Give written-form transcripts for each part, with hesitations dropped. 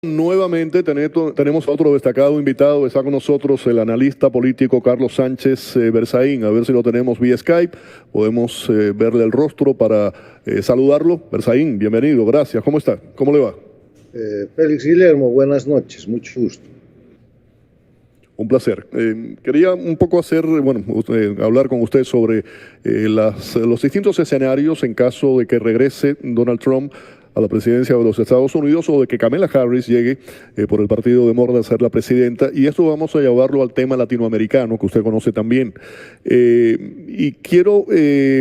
Nuevamente tenemos a otro destacado invitado, está con nosotros el analista político Carlos Sánchez Berzaín. A ver si lo tenemos vía Skype, podemos verle el rostro para saludarlo. Berzaín, bienvenido, gracias. ¿Cómo está? ¿Cómo le va? Félix Guillermo, buenas noches, mucho gusto. Un placer. Quería un poco hablar con usted sobre los distintos escenarios en caso de que regrese Donald Trump a la presidencia de los Estados Unidos o de que Kamala Harris llegue por el Partido Demócrata a ser la presidenta. Y esto vamos a llevarlo al tema latinoamericano, que usted conoce también. Y quiero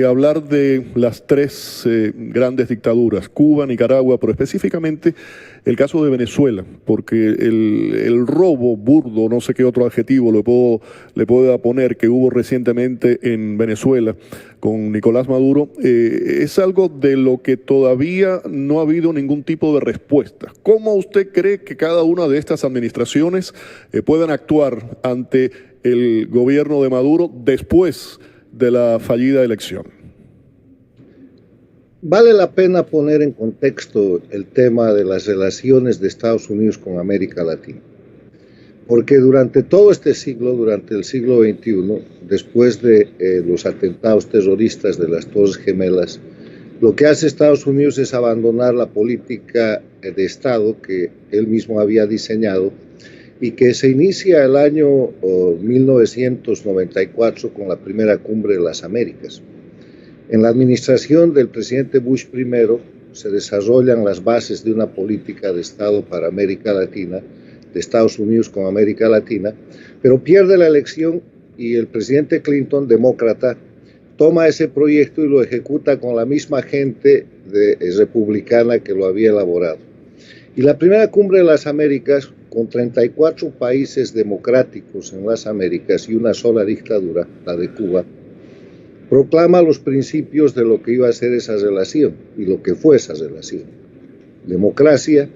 hablar de las tres grandes dictaduras, Cuba, Nicaragua, pero específicamente el caso de Venezuela, porque el robo burdo, no sé qué otro adjetivo le puedo poner, que hubo recientemente en Venezuela con Nicolás Maduro, es algo de lo que todavía no ha habido ningún tipo de respuesta. ¿Cómo usted cree que cada una de estas administraciones puedan actuar ante el gobierno de Maduro después de la fallida elección? Vale la pena poner en contexto el tema de las relaciones de Estados Unidos con América Latina, porque durante todo este siglo, durante el siglo XXI, después de los atentados terroristas de las Torres Gemelas, lo que hace Estados Unidos es abandonar la política de Estado que él mismo había diseñado y que se inicia el año 1994 con la primera cumbre de las Américas. En la administración del presidente Bush I se desarrollan las bases de una política de Estado para América Latina, de Estados Unidos con América Latina, pero pierde la elección y el presidente Clinton, demócrata, toma ese proyecto y lo ejecuta con la misma gente republicana que lo había elaborado. Y la primera cumbre de las Américas, con 34 países democráticos en las Américas y una sola dictadura, la de Cuba, proclama los principios de lo que iba a ser esa relación y lo que fue esa relación. Democracia,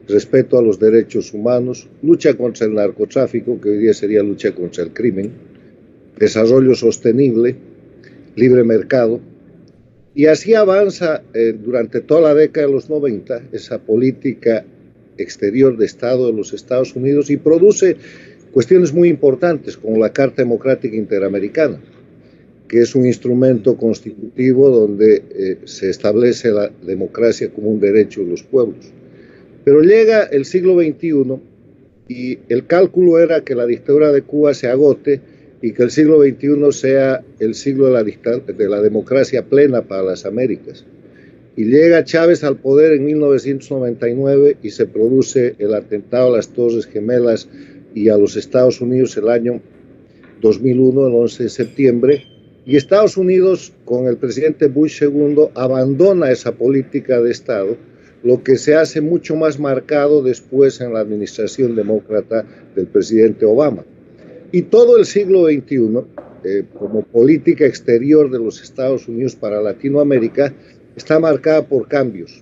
respeto a los derechos humanos, lucha contra el narcotráfico, que hoy día sería lucha contra el crimen, desarrollo sostenible, libre mercado, y así avanza durante toda la década de los 90 esa política exterior de Estado de los Estados Unidos y produce cuestiones muy importantes como la Carta Democrática Interamericana, que es un instrumento constitutivo donde se establece la democracia como un derecho de los pueblos. Pero llega el siglo XXI y el cálculo era que la dictadura de Cuba se agote y que el siglo XXI sea el siglo de la democracia plena para las Américas. Y llega Chávez al poder en 1999 y se produce el atentado a las Torres Gemelas y a los Estados Unidos el año 2001, el 11 de septiembre, y Estados Unidos, con el presidente Bush II, abandona esa política de Estado, lo que se hace mucho más marcado después en la administración demócrata del presidente Obama. Y todo el siglo XXI, como política exterior de los Estados Unidos para Latinoamérica, está marcada por cambios.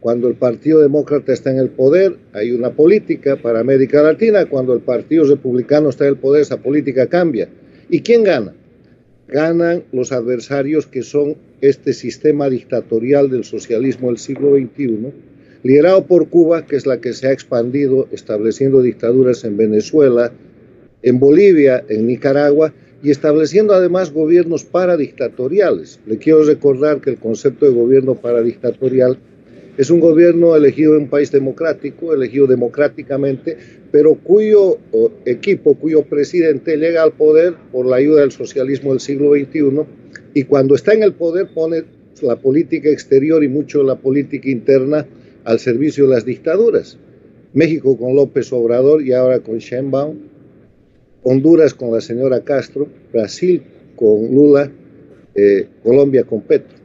Cuando el Partido Demócrata está en el poder, hay una política para América Latina. Cuando el Partido Republicano está en el poder, esa política cambia. ¿Y quién gana? Ganan los adversarios que son este sistema dictatorial del socialismo del siglo XXI, liderado por Cuba, que es la que se ha expandido, estableciendo dictaduras en Venezuela, en Bolivia, en Nicaragua, y estableciendo además gobiernos paradictatoriales. Le quiero recordar que el concepto de gobierno paradictatorial es un gobierno elegido en un país democrático, elegido democráticamente, pero cuyo equipo, cuyo presidente llega al poder por la ayuda del socialismo del siglo XXI y cuando está en el poder pone la política exterior y mucho de la política interna al servicio de las dictaduras. México con López Obrador y ahora con Sheinbaum, Honduras con la señora Castro, Brasil con Lula, Colombia con Petro.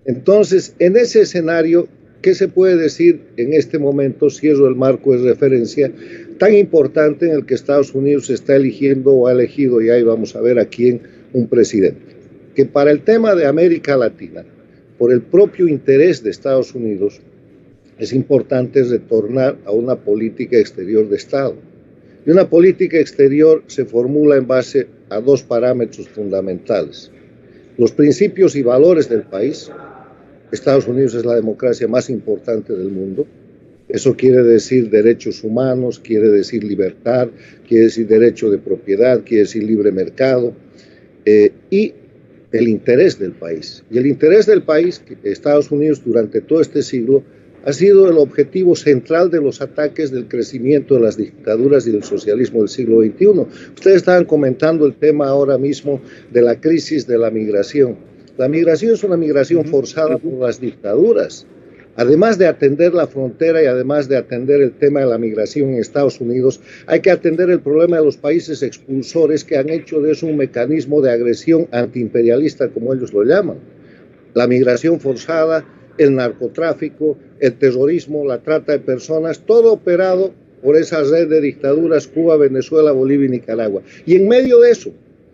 Entonces, en ese escenario, ¿qué se puede decir en este momento? Cierro el marco de referencia tan importante en el que Estados Unidos está eligiendo o ha elegido, y ahí vamos a ver a quién, un presidente. Que para el tema de América Latina, por el propio interés de Estados Unidos, es importante retornar a una política exterior de Estado. Y una política exterior se formula en base a dos parámetros fundamentales: los principios y valores del país. Estados Unidos es la democracia más importante del mundo. Eso quiere decir derechos humanos, quiere decir libertad, quiere decir derecho de propiedad, quiere decir libre mercado y el interés del país. Y el interés del país, Estados Unidos, durante todo este siglo, ha sido el objetivo central de los ataques del crecimiento de las dictaduras y del socialismo del siglo XXI. Ustedes estaban comentando el tema ahora mismo de la crisis de la migración. La migración es una migración forzada por las dictaduras. Además de atender la frontera y además de atender el tema de la migración en Estados Unidos, hay que atender el problema de los países expulsores que han hecho de eso un mecanismo de agresión antiimperialista, como ellos lo llaman. La migración forzada, el narcotráfico, el terrorismo, la trata de personas, todo operado por esa red de dictaduras Cuba, Venezuela, Bolivia y Nicaragua. Y en medio de eso,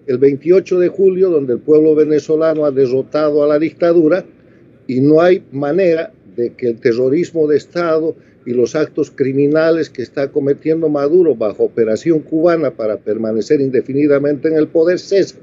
el 28 de julio, donde el pueblo venezolano ha derrotado a la dictadura y no hay manera de que el terrorismo de Estado y los actos criminales que está cometiendo Maduro bajo operación cubana para permanecer indefinidamente en el poder cesen,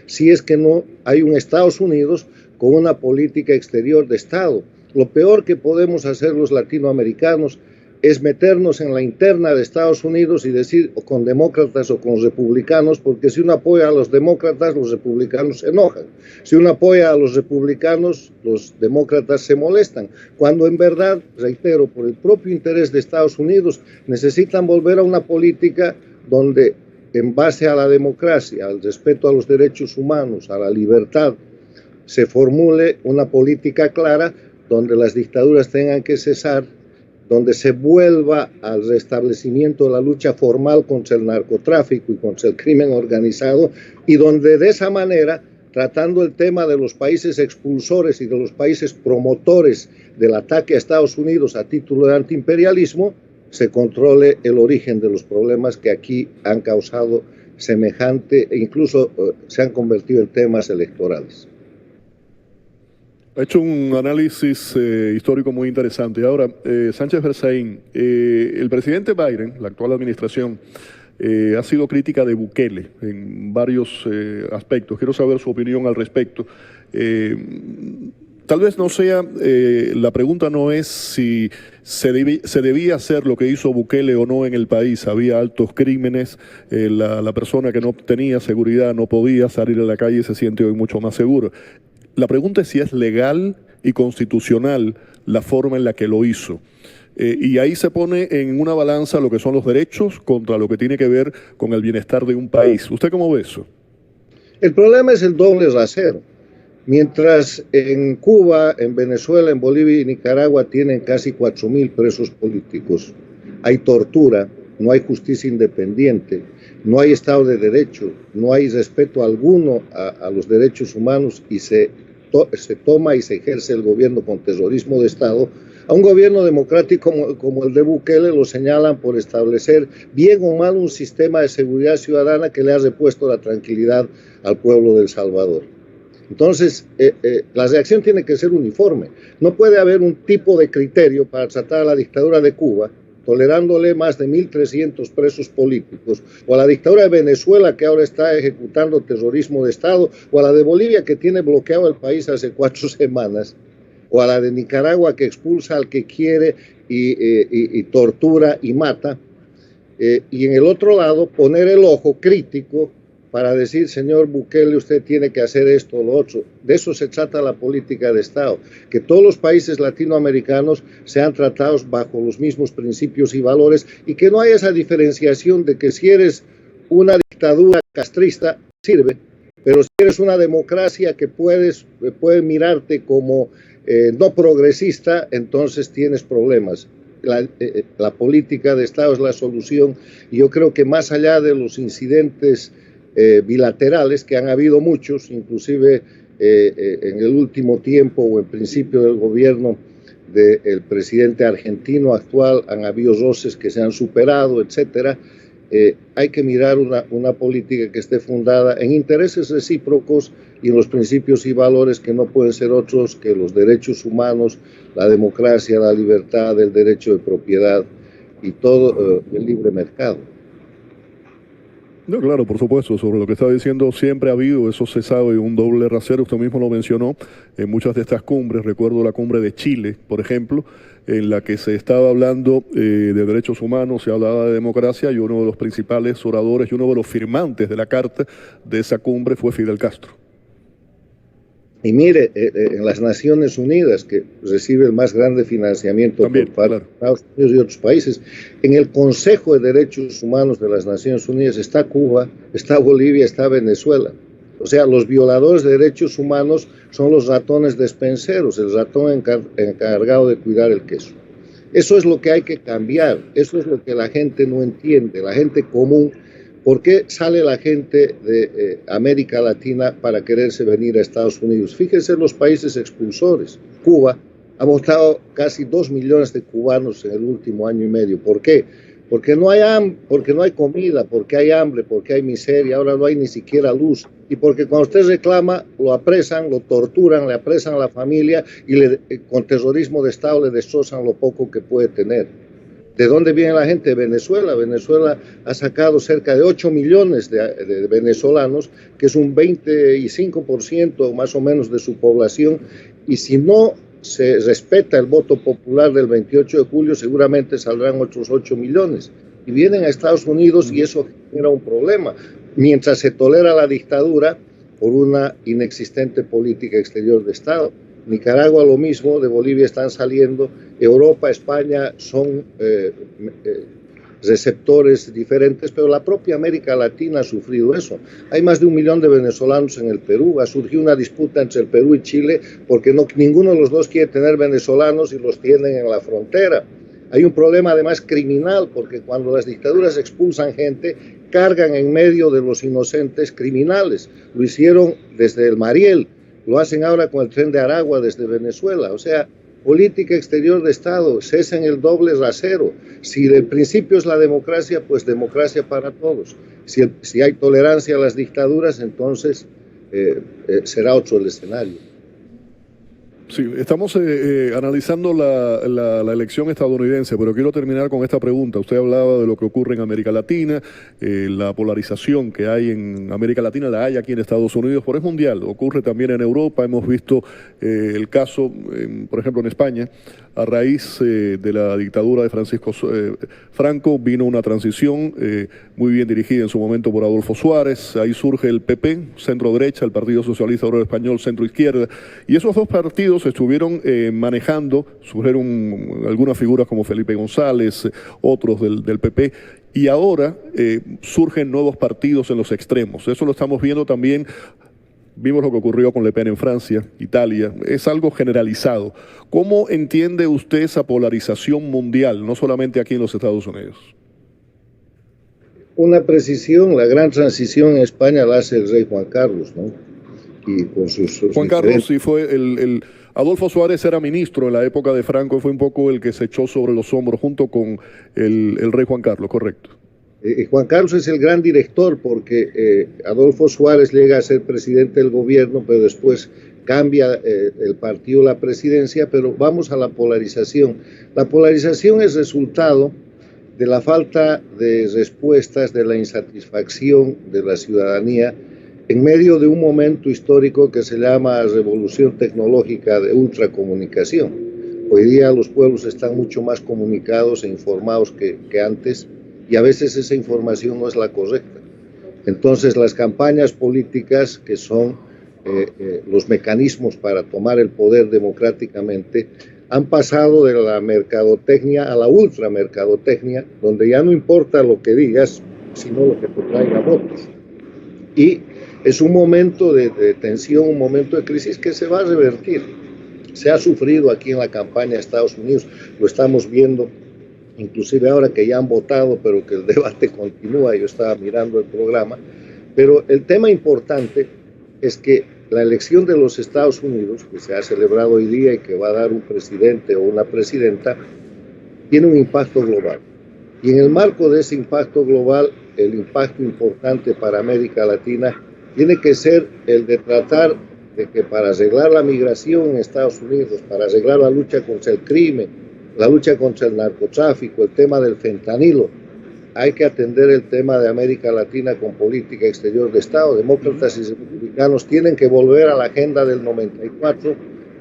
si es que no hay un Estados Unidos con una política exterior de Estado. Lo peor que podemos hacer los latinoamericanos es meternos en la interna de Estados Unidos y decir o con demócratas o con republicanos, porque si uno apoya a los demócratas, los republicanos se enojan. Si uno apoya a los republicanos, los demócratas se molestan. Cuando en verdad, reitero, por el propio interés de Estados Unidos, necesitan volver a una política donde, en base a la democracia, al respeto a los derechos humanos, a la libertad, se formule una política clara donde las dictaduras tengan que cesar, donde se vuelva al restablecimiento de la lucha formal contra el narcotráfico y contra el crimen organizado, y donde de esa manera, tratando el tema de los países expulsores y de los países promotores del ataque a Estados Unidos a título de antiimperialismo, se controle el origen de los problemas que aquí han causado semejante e incluso se han convertido en temas electorales. Ha hecho un análisis histórico muy interesante. Ahora, Sánchez Berzaín, el presidente Biden, la actual administración, ha sido crítica de Bukele en varios aspectos. Quiero saber su opinión al respecto. Tal vez no sea, la pregunta no es si se debía hacer lo que hizo Bukele o no en el país. Había altos crímenes, la persona que no tenía seguridad no podía salir a la calle y se siente hoy mucho más seguro. La pregunta es si es legal y constitucional la forma en la que lo hizo. Y ahí se pone en una balanza lo que son los derechos contra lo que tiene que ver con el bienestar de un país. ¿Usted cómo ve eso? El problema es el doble rasero. Mientras en Cuba, en Venezuela, en Bolivia y Nicaragua tienen casi 4.000 presos políticos, hay tortura, no hay justicia independiente, no hay Estado de Derecho, no hay respeto alguno a los derechos humanos y se toma y se ejerce el gobierno con terrorismo de Estado. A un gobierno democrático como el de Bukele lo señalan por establecer bien o mal un sistema de seguridad ciudadana que le ha repuesto la tranquilidad al pueblo de El Salvador. Entonces, la reacción tiene que ser uniforme. No puede haber un tipo de criterio para tratar a la dictadura de Cuba, tolerándole más de 1.300 presos políticos, o a la dictadura de Venezuela, que ahora está ejecutando terrorismo de Estado, o a la de Bolivia, que tiene bloqueado el país hace 4 semanas, o a la de Nicaragua, que expulsa al que quiere y tortura y mata, y en el otro lado poner el ojo crítico para decir, señor Bukele, usted tiene que hacer esto o lo otro. De eso se trata la política de Estado, que todos los países latinoamericanos sean tratados bajo los mismos principios y valores y que no haya esa diferenciación de que si eres una dictadura castrista, sirve, pero si eres una democracia que puede mirarte como no progresista, entonces tienes problemas. La política de Estado es la solución y yo creo que más allá de los incidentes bilaterales, que han habido muchos, inclusive en el último tiempo o en principio del gobierno del presidente argentino actual, han habido roces que se han superado, etcétera. Hay que mirar una política que esté fundada en intereses recíprocos y en los principios y valores que no pueden ser otros que los derechos humanos, la democracia, la libertad, el derecho de propiedad y todo el libre mercado. No, claro, por supuesto, sobre lo que estaba diciendo, siempre ha habido, eso se sabe, un doble rasero, usted mismo lo mencionó, en muchas de estas cumbres, recuerdo la cumbre de Chile, por ejemplo, en la que se estaba hablando de derechos humanos, se hablaba de democracia, y uno de los principales oradores y uno de los firmantes de la carta de esa cumbre fue Fidel Castro. Y mire, en las Naciones Unidas, que recibe el más grande financiamiento También, por parte claro, de Estados Unidos y otros países, en el Consejo de Derechos Humanos de las Naciones Unidas está Cuba, está Bolivia, está Venezuela. O sea, los violadores de derechos humanos son los ratones despenseros, el ratón encargado de cuidar el queso. Eso es lo que hay que cambiar, eso es lo que la gente no entiende, la gente común. ¿Por qué sale la gente de América Latina para quererse venir a Estados Unidos? Fíjense los países expulsores. Cuba ha votado casi 2 millones de cubanos en el último año y medio. ¿Por qué? Porque no hay comida, porque hay hambre, porque hay miseria, ahora no hay ni siquiera luz. Y porque cuando usted reclama, lo apresan, lo torturan, le apresan a la familia y con terrorismo de Estado le destrozan lo poco que puede tener. ¿De dónde viene la gente? De Venezuela. Venezuela ha sacado cerca de 8 millones de venezolanos, que es un 25% más o menos de su población, y si no se respeta el voto popular del 28 de julio, seguramente saldrán otros 8 millones. Y vienen a Estados Unidos y eso genera un problema. Mientras se tolera la dictadura por una inexistente política exterior de Estado. Nicaragua lo mismo, de Bolivia están saliendo, Europa, España son receptores diferentes, pero la propia América Latina ha sufrido eso. Hay más de 1 millón de venezolanos en el Perú, ha surgido una disputa entre el Perú y Chile porque ninguno de los dos quiere tener venezolanos y los tienen en la frontera. Hay un problema además criminal, porque cuando las dictaduras expulsan gente, cargan en medio de los inocentes criminales. Lo hicieron desde el Mariel, lo hacen ahora con el tren de Aragua desde Venezuela. O sea, política exterior de Estado, cesen el doble rasero. Si el principio es la democracia, pues democracia para todos. Si hay tolerancia a las dictaduras, entonces será otro el escenario. Sí, estamos analizando la elección estadounidense, pero quiero terminar con esta pregunta. Usted hablaba de lo que ocurre en América Latina, la polarización que hay en América Latina, la hay aquí en Estados Unidos, pero es mundial, ocurre también en Europa. Hemos visto el caso, por ejemplo, en España, a raíz de la dictadura de Francisco Franco, vino una transición muy bien dirigida en su momento por Adolfo Suárez. Ahí surge el PP, centro-derecha, el Partido Socialista Obrero Español, centro-izquierda, y esos dos partidos estuvieron manejando, surgieron algunas figuras como Felipe González, otros del PP, y ahora surgen nuevos partidos en los extremos. Eso lo estamos viendo también. Vimos lo que ocurrió con Le Pen en Francia, Italia, es algo generalizado. ¿Cómo entiende usted esa polarización mundial, no solamente aquí en los Estados Unidos? Una precisión, la gran transición en España la hace el rey Juan Carlos, ¿no? Y con sus Juan Carlos sí fue Adolfo Suárez era ministro en la época de Franco, fue un poco el que se echó sobre los hombros junto con el rey Juan Carlos, correcto. Juan Carlos es el gran director porque Adolfo Suárez llega a ser presidente del gobierno, pero después cambia el partido la presidencia. Pero vamos a la polarización. La polarización es resultado de la falta de respuestas, de la insatisfacción de la ciudadanía en medio de un momento histórico que se llama revolución tecnológica de ultracomunicación. Hoy día los pueblos están mucho más comunicados e informados que antes, y a veces esa información no es la correcta. Entonces las campañas políticas, que son los mecanismos para tomar el poder democráticamente, han pasado de la mercadotecnia a la ultramercadotecnia, donde ya no importa lo que digas, sino lo que te traiga votos. Y es un momento de tensión, un momento de crisis que se va a revertir. Se ha sufrido aquí en la campaña de Estados Unidos, lo estamos viendo, inclusive ahora que ya han votado, pero que el debate continúa. Yo estaba mirando el programa, pero el tema importante es que la elección de los Estados Unidos, que se ha celebrado hoy día y que va a dar un presidente o una presidenta, tiene un impacto global. Y en el marco de ese impacto global, el impacto importante para América Latina tiene que ser el de tratar de que para arreglar la migración en Estados Unidos, para arreglar la lucha contra el crimen, la lucha contra el narcotráfico, el tema del fentanilo, hay que atender el tema de América Latina con política exterior de Estado. Demócratas y republicanos tienen que volver a la agenda del 94,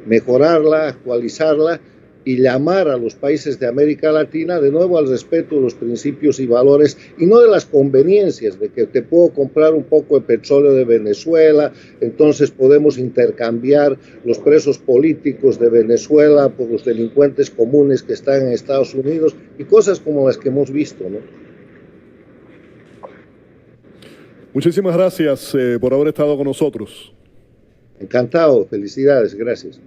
mejorarla, actualizarla y llamar a los países de América Latina de nuevo al respeto de los principios y valores y no de las conveniencias de que te puedo comprar un poco de petróleo de Venezuela, entonces podemos intercambiar los presos políticos de Venezuela por los delincuentes comunes que están en Estados Unidos y cosas como las que hemos visto, ¿no? Muchísimas gracias por haber estado con nosotros. Encantado, felicidades, gracias.